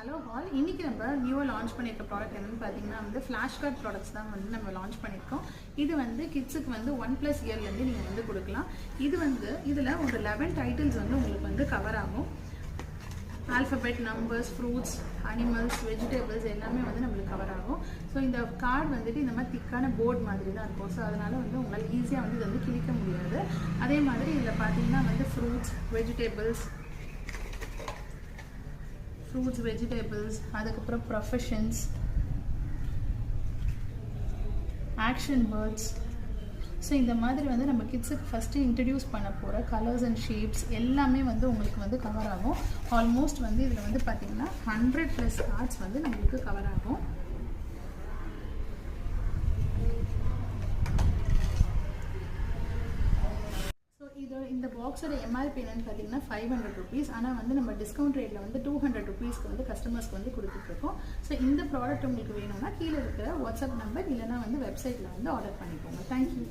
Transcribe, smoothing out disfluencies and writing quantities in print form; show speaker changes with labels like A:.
A: Hello hall, இன்றைக்கி நம்ம நியூவாக லான்ச் பண்ணியிருக்க ப்ராடக்ட் என்னென்னு பார்த்தீங்கன்னா ஃப்ளாஷ் கார்ட் ப்ராடக்ட்ஸ் தான் நம்ம லான்ச் பண்ணியிருக்கோம். இது கிட்ஸுக்கு 1+ இயர்லேருந்து நீங்கள் கொடுக்கலாம். இதில் ஒரு 11 டைட்டில்ஸ் உங்களுக்கு கவர் ஆகும். Alphabet, numbers, fruits, animals, vegetables எல்லாமே நம்மளுக்கு கவர் ஆகும். ஸோ இந்த கார்டு இந்த மாதிரி திக்கான போர்டு மாதிரி தான் இருக்கும். ஸோ அதனால் உங்களால் ஈஸியாக இது கிழிக்க முடியாது. அதே மாதிரி இதில் பார்த்தீங்கன்னா ஃப்ரூட்ஸ், வெஜிடபிள்ஸ், அதுக்கப்புறம் ப்ரொஃபஷன்ஸ், ஆக்ஷன் வேர்ட்ஸ். ஸோ இந்த மாதிரி நம்ம கிட்ஸுக்கு ஃபஸ்ட்டு இன்ட்ரடியூஸ் பண்ண போகிற கலர்ஸ் அண்ட் ஷேப்ஸ் எல்லாமே உங்களுக்கு கவர் ஆகும். ஆல்மோஸ்ட் இதில் பார்த்திங்கன்னா 100+ கார்ட்ஸ் நம்மளுக்கு கவர் ஆகும். இந்த பாக்ஸோட எம்ஆர்பி என்னன்னு பார்த்தீங்கன்னா 500 rupees. ஆனால் நம்ம டிஸ்கவுண்ட் ரேட்டில் 200 rupeesக்கு கஸ்டமர்ஸ்க்கு கொடுத்துட்ருக்கோம். ஸோ இந்த ப்ராடக்ட் உங்களுக்கு வேணும்னா கீழே இருக்கிற வாட்ஸ்அப் நம்பர் இல்லைனா வெப்சைட்டில் ஆர்டர் பண்ணிக்கோங்க. தேங்க்யூ.